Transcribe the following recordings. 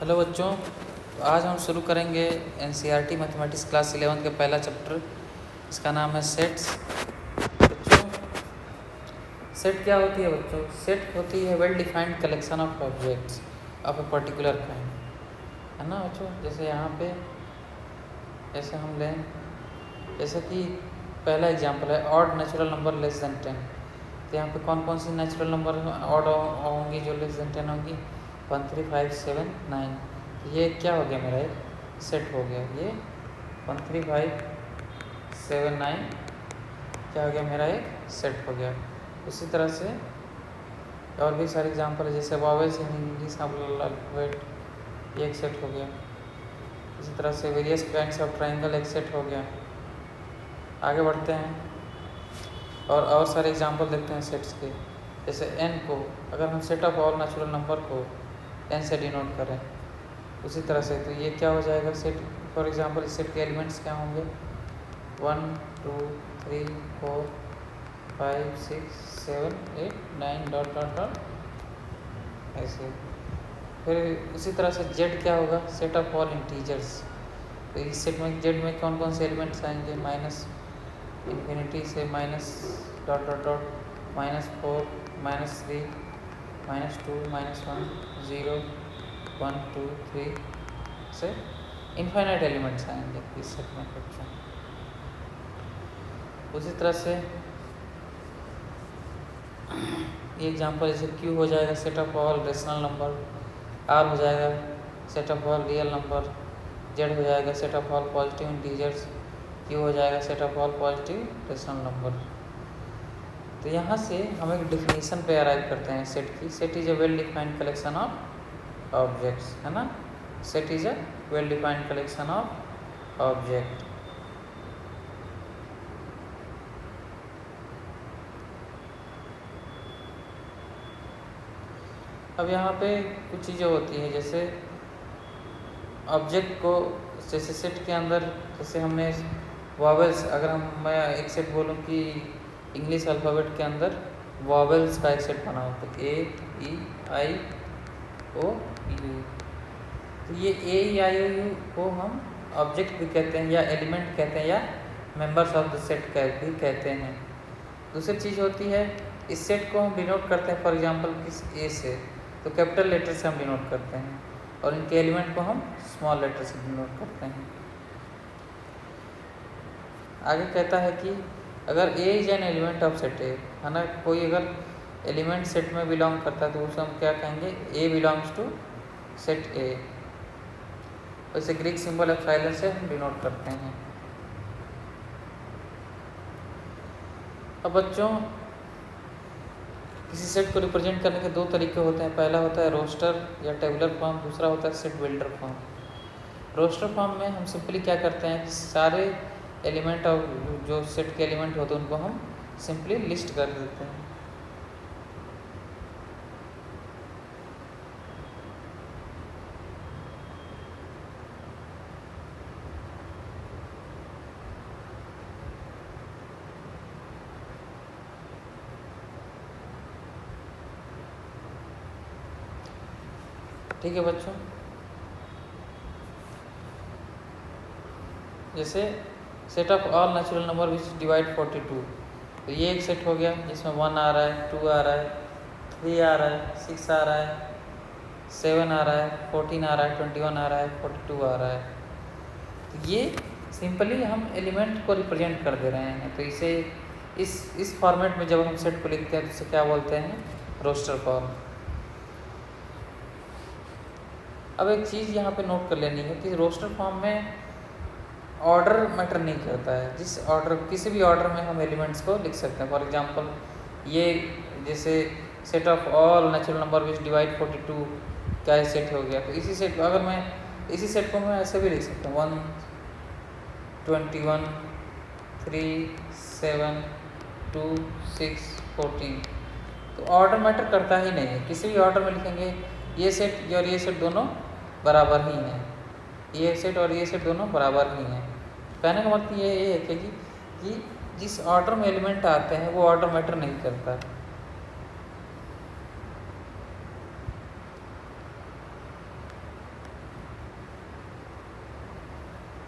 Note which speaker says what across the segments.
Speaker 1: Hello बच्चों, तो आज हम शुरू करेंगे एनसीईआरटी मैथमेटिक्स क्लास 11 का पहला चैप्टर। इसका नाम है सेट्स। बच्चों, सेट क्या होती है? बच्चों, सेट होती है well defined collection of objects of a particular kind, है ना बच्चों। जैसे यहाँ पे जैसे हम लें, जैसे कि पहला एग्जांपल है odd natural number less than 10। तो यहाँ पे कौन कौन सी नेचुरल नंबर ऑड होंगी जो लेस देन 10 होंगी? 1, 3, 5, 7, 9। तो ये क्या हो गया? मेरा एक सेट हो गया। ये 1, 3, 5, 7, 9 क्या हो गया? मेरा एक सेट हो गया। उसी तरह से और भी सारे एग्जांपल है, जैसे वॉवेल्स इन इंग्लिश अल्फाबेट, ये एक सेट हो गया। इसी तरह से वेरियस काइंड्स ऑफ ट्राइंगल एक सेट हो गया। आगे बढ़ते हैं और सारे एग्जांपल देखते हैं सेट्स के। जैसे n को अगर हम set of all natural number को n से डिनोट करें, उसी तरह से तो ये क्या हो जाएगा? सेट फॉर एग्जांपल इस सेट के एलिमेंट्स क्या होंगे? 1, 2, 3, 4, 5, 6, 7, 8, 9 डॉट डॉट डॉट ऐसे। फिर उसी तरह से z क्या होगा? Set of all integers. तो इस सेट में z में कौन कौन से एलिमेंट्स आएंगे? माइनस इन्फिनिटी से माइनस डॉट डॉट डॉट -4, -3, -2, -1, 0, 1, 2, 3 से इनफाइनाइट एलिमेंट्स आएंगे इस सेट में बच्चों। उसी तरह से ये एग्जांपल जैसे q हो जाएगा set of all rational number, r हो जाएगा set of all real number, z हो जाएगा set of all positive integers, q हो जाएगा set of all positive rational number. तो यहाँ से हम एक डिफिनीशन पे अराइव करते हैं सेट की। Set is a well defined collection of objects, है ना। Set is a well defined collection of object. अब यहाँ पे कुछ चीज़ें होती हैं, जैसे ऑब्जेक्ट को, जैसे सेट के अंदर, जैसे हमने वॉवेल्स, अगर मैं एक सेट बोलूँ कि इंग्लिश अल्फ़ाबेट के अंदर वॉवेल्स का एक सेट बना हो, तो A, E, I, O, U। तो ये A, E, I, O, U को हम ऑब्जेक्ट भी कहते हैं, या एलिमेंट कहते हैं, या मेंबर्स ऑफ द सेट भी कहते हैं। दूसरी चीज़ होती है, इस सेट को हम डिनोट करते हैं फॉर एग्जांपल किस A से, तो कैपिटल लेटर से हम डिनोट करते हैं, और इनके एलिमेंट को हम स्मॉल लेटर से डिनोट करते हैं। आगे कहता है कि अगर A is an element of set ए, है ना, कोई अगर एलिमेंट सेट में बिलोंग करता है तो उसे हम क्या कहेंगे? A belongs to set A. वैसे ग्रीक सिंबल एप्सिलॉन से हम डिनोट करते हैं। अब बच्चों, किसी सेट को रिप्रेजेंट करने के दो तरीके होते हैं। पहला होता है रोस्टर या टेबुलर फॉर्म, दूसरा होता है set builder form. Roster form में हम सिंपली क्या करते हैं कि सारे एलिमेंट ऑफ जो सेट के एलिमेंट होते हैं उनको हम सिंपली लिस्ट कर देते हैं। ठीक है बच्चों, जैसे set of all natural number which divide 42, तो ये एक सेट हो गया जिसमें 1 आ रहा है, 2 आ रहा है, 3 आ रहा है, 6 आ रहा है, 7 आ रहा है, 14 आ रहा है, 21 आ रहा है, 42 आ रहा है। तो ये सिंपली हम एलिमेंट को रिप्रेजेंट कर दे रहे हैं। तो इसे इस फॉर्मेट में जब हम सेट को लिखते हैं तो इसे क्या बोलते हैं? Roster form. अब एक चीज़ यहाँ पे नोट कर लेनी है कि रोस्टर फॉर्म में ऑर्डर मैटर नहीं करता है। जिस ऑर्डर, किसी भी ऑर्डर में हम एलिमेंट्स को लिख सकते हैं। फॉर एग्जांपल ये जैसे set of all natural number which divide 42 क्या सेट हो गया, तो इसी सेट को अगर मैं इसी सेट को मैं ऐसे भी लिख सकता हूँ 1, 21, 3, 7, 2, 6, 14। तो ऑर्डर मैटर करता ही नहीं है। किसी भी ऑर्डर में लिखेंगे ये सेट और ये सेट दोनों बराबर ही हैं, ये सेट और ये सेट दोनों बराबर ही हैं। कहने का मतलब ये है कि जिस ऑर्डर में एलिमेंट आते हैं वो ऑर्डर मैटर नहीं करता।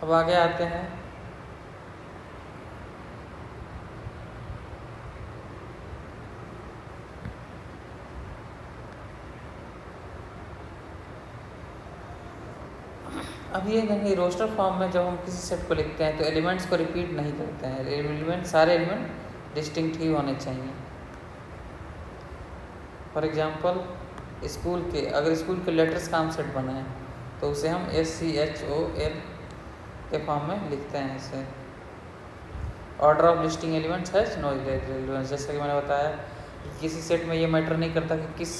Speaker 1: अब आगे आते हैं। अब ये नहीं, रोस्टर फॉर्म में जब हम किसी सेट को लिखते हैं तो एलिमेंट्स को रिपीट नहीं करते हैं, सारे एलिमेंट डिस्टिंक्ट ही होने चाहिए। फॉर एग्जांपल अगर स्कूल के लेटर्स का हम सेट बनाएं तो उसे हम SCHOL के फॉर्म में लिखते हैं। इसे ऑर्डर ऑफ लिस्टिंग एलिमेंट्स है नो रिलेवेंस। जैसा कि मैंने बताया कि किसी सेट में ये मैटर नहीं करता कि किस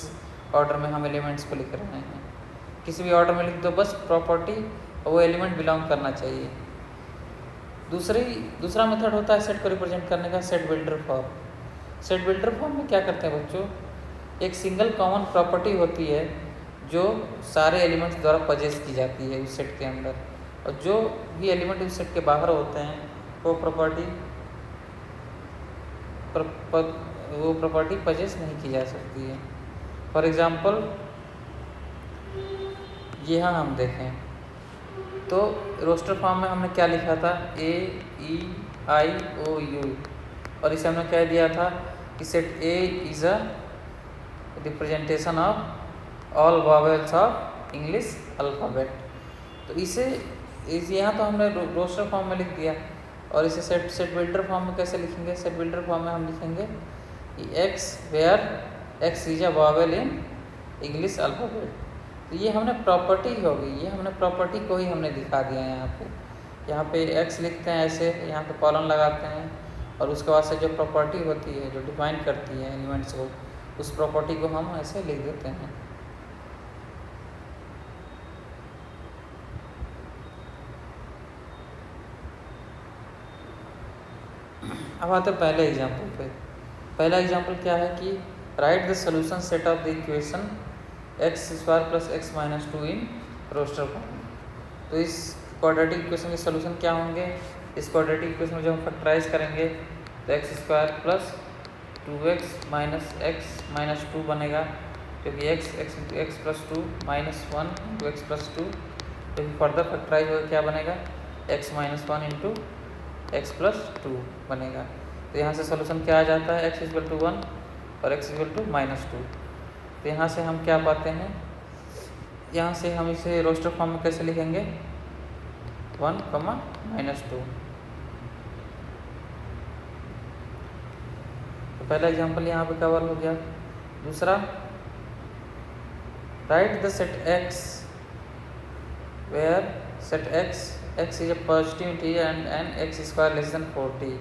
Speaker 1: ऑर्डर में हम एलिमेंट्स को लिख रहे हैं, किसी भी ऑर्डर में लिख दो, बस प्रॉपर्टी और वो एलिमेंट बिलोंग करना चाहिए। दूसरा मेथड होता है सेट को रिप्रेजेंट करने का, set builder form. Set builder form में क्या करते हैं बच्चों, एक सिंगल कॉमन प्रॉपर्टी होती है जो सारे एलिमेंट्स द्वारा पजेस की जाती है उस सेट के अंदर, और जो भी एलिमेंट उस सेट के बाहर होते हैं वो प्रॉपर्टी पजेस नहीं की जा सकती है। फॉर एग्जांपल यहाँ हम देखें तो रोस्टर फॉर्म में हमने क्या लिखा था, AEIOU, और इसे हमने कह दिया था कि set A is a representation of all vowels of English alphabet. तो इसे यहाँ तो हमने रोस्टर फॉर्म में लिख दिया, और इसे सेट बिल्डर फॉर्म में कैसे लिखेंगे। सेट बिल्डर फॉर्म में हम लिखेंगे कि X where X is a vowel in English alphabet. तो ये हमने प्रॉपर्टी होगी, ये हमने प्रॉपर्टी को ही हमने दिखा दिया यहाँ पे X लिखते हैं ऐसे, यहाँ पे कॉलन लगाते हैं, और उसके बाद से जो प्रॉपर्टी होती है जो डिफाइन करती है एलिमेंट्स को, उस प्रॉपर्टी को हम ऐसे लिख देते हैं। अब आते हैं पहले एग्जाम्पल पे। पहला एग्जाम्पल क्या है कि write the solution set of the equation x² + x - 2 in roster form. तो इस क्वाड्रेटिक इक्वेशन के सोल्यूशन क्या होंगे, इस क्वाड्रेटिक इक्वेशन में जब हम फैक्टराइज करेंगे तो x² + 2x - x - 2 बनेगा, क्योंकि x + 2 - 1 × x + 2, तो फर्दर फैक्टराइज होकर क्या बनेगा, x - 1 × x + 2 बनेगा। तो यहाँ से सोल्यूशन क्या आ जाता है, x = 1 और x = -2। तो यहाँ से हम क्या पाते हैं, यहाँ से हम इसे रोस्टर फॉर्म में कैसे लिखेंगे, 1, -2। तो पहला एग्जांपल यहाँ पे कवर हो गया। दूसरा, write the set X where set X is a positive integer and x² < 40।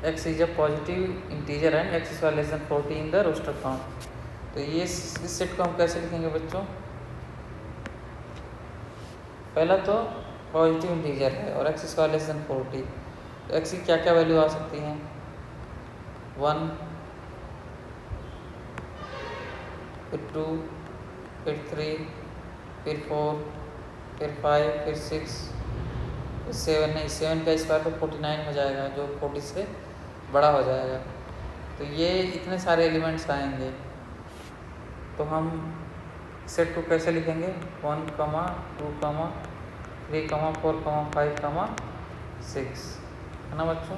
Speaker 1: x is a positive integer and x² < 40 in the roster form. तो ये इस सेट को हम कैसे लिखेंगे बच्चों, पहला तो पॉजिटिव इंटीजर है और x² < 40, तो x की क्या क्या वैल्यू आ सकती हैं, 1, फिर 2, फिर 3, फिर 4, फिर 5, फिर 6, फिर 7 नहीं, 7 का स्क्वायर तो 49 हो जाएगा, जो 40 से बड़ा हो जाएगा। तो ये इतने सारे एलिमेंट्स आएंगे, तो हम सेट को कैसे लिखेंगे, 1, 2, 3, 4, 5, 6, है ना बच्चों।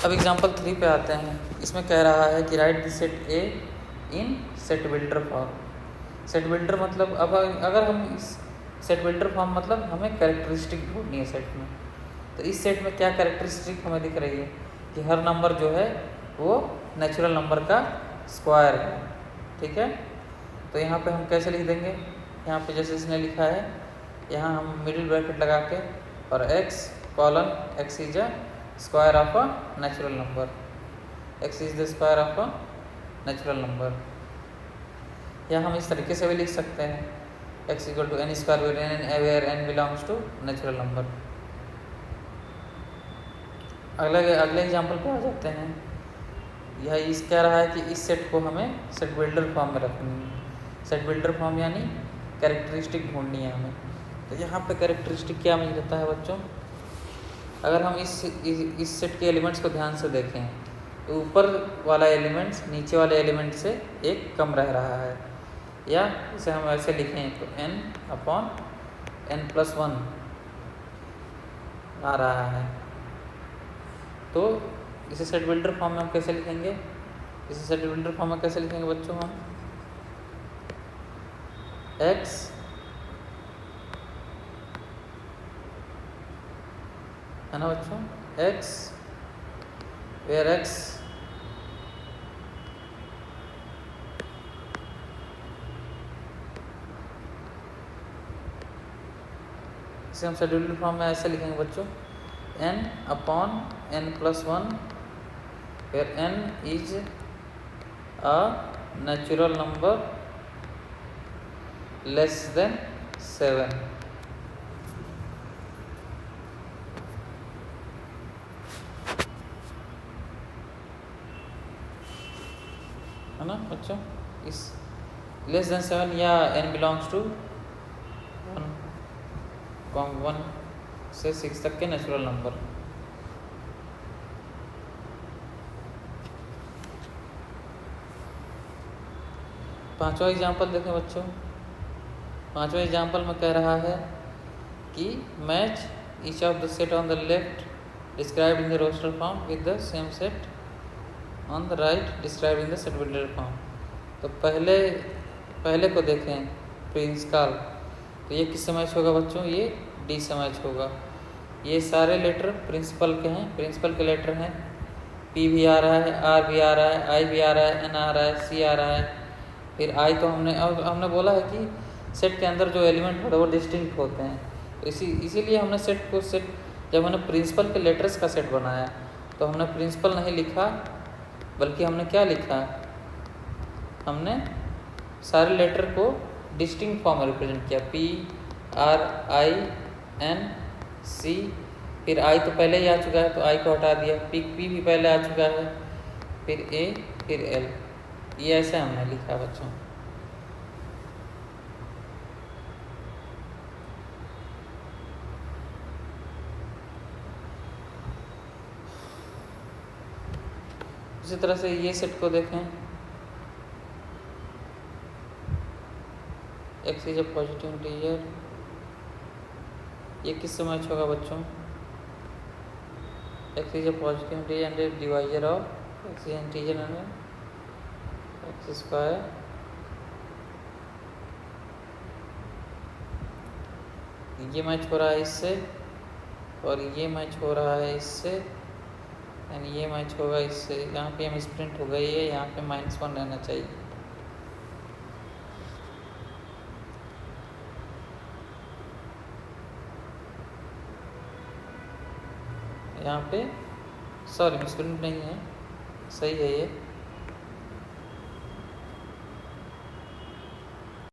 Speaker 1: अब एग्जांपल 3 पे आते हैं। इसमें कह रहा है कि write the set A in set builder form. Set builder मतलब अब अगर हम इस सेट बिल्डर फॉर्म मतलब हमें कैरेक्टरिस्टिक ढूंढनी है सेट में। तो इस सेट में क्या कैरेक्टरिस्टिक हमें दिख रही है कि हर नंबर जो है वो नेचुरल नंबर का स्क्वायर है, ठीक है। तो यहाँ पे हम कैसे लिख देंगे, यहाँ पे जैसे इसने लिखा है, यहाँ हम मिडिल ब्रैकेट लगा के और x is a square of a natural number, x is the square of a natural number. या हम इस तरीके से भी लिख सकते हैं, x = n² where n belongs to natural number. अगले एग्जाम्पल पे आ जाते हैं। यह इस कह रहा है कि इस सेट को हमें सेट बिल्डर फॉर्म में रखनी है। सेट बिल्डर फॉर्म यानी कैरेक्टरिस्टिक ढूंढनी है हमें। तो यहाँ पे कैरेक्टरिस्टिक क्या मिल जाता है बच्चों, अगर हम इस सेट के एलिमेंट्स को ध्यान से देखें तो ऊपर वाला एलिमेंट्स नीचे वाले एलिमेंट से एक कम रह रहा है, या इसे हम ऐसे लिखें तो n/n+1 आ रहा है। तो इसे सेट बिल्डर फॉर्म में हम कैसे लिखेंगे? इसे सेट बिल्डर फॉर्म में कैसे लिखेंगे बच्चों? हम x है ना बच्चों, x वेयर x इसे हम सेट बिल्डर फॉर्म में ऐसे लिखेंगे बच्चों, n/n+1 where n is a natural number less than 7। है ना बच्चों, इस लेस देन 7 या n बिलोंग्स टू 1 से 6 तक के नेचुरल नंबर। पांचवा एग्जाम्पल देखें बच्चों। पांचवा एग्जाम्पल में कह रहा है कि match each of the set on the left described in the roster form with the same set on the right described in the set builder form. तो पहले को देखें प्रिंसिपल, तो ये किससे मैच होगा बच्चों? ये डी से मैच होगा। ये सारे लेटर प्रिंसिपल के हैं, प्रिंसिपल के लेटर हैं। पी भी आ रहा है, आर भी आ रहा है, आई भी आ रहा है, एन आ रहा है, सी आ रहा है। फिर आई तो हमने बोला है कि सेट के अंदर जो एलिमेंट होते हैं वो डिस्टिंक्ट होते हैं, तो इसीलिए हमने जब हमने प्रिंसिपल के लेटर्स का सेट बनाया तो हमने प्रिंसिपल नहीं लिखा, बल्कि हमने क्या लिखा? हमने सारे लेटर को डिस्टिंक्ट फॉर्म में रिप्रेजेंट किया, P R I N C. फिर आई तो पहले ही आ चुका है तो आई को हटा दिया, पी भी पहले आ चुका है, फिर ए फिर एल, ये ऐसे हमने लिखा बच्चों। इसी तरह से ये सेट को देखें, x is a positive integer, ये किससे मैच होगा बच्चों? x is a positive integer and A divisor of x is integer and x square. ये मैच हो रहा है इससे और ये मैच हो रहा है इससे, एंड ये मैच होगा इससे। यहाँ पे हम स्प्रिंट हो गई है, यहाँ पे -1 रहना चाहिए। यहाँ पे सॉरी मिसप्रिंट नहीं है, सही है ये।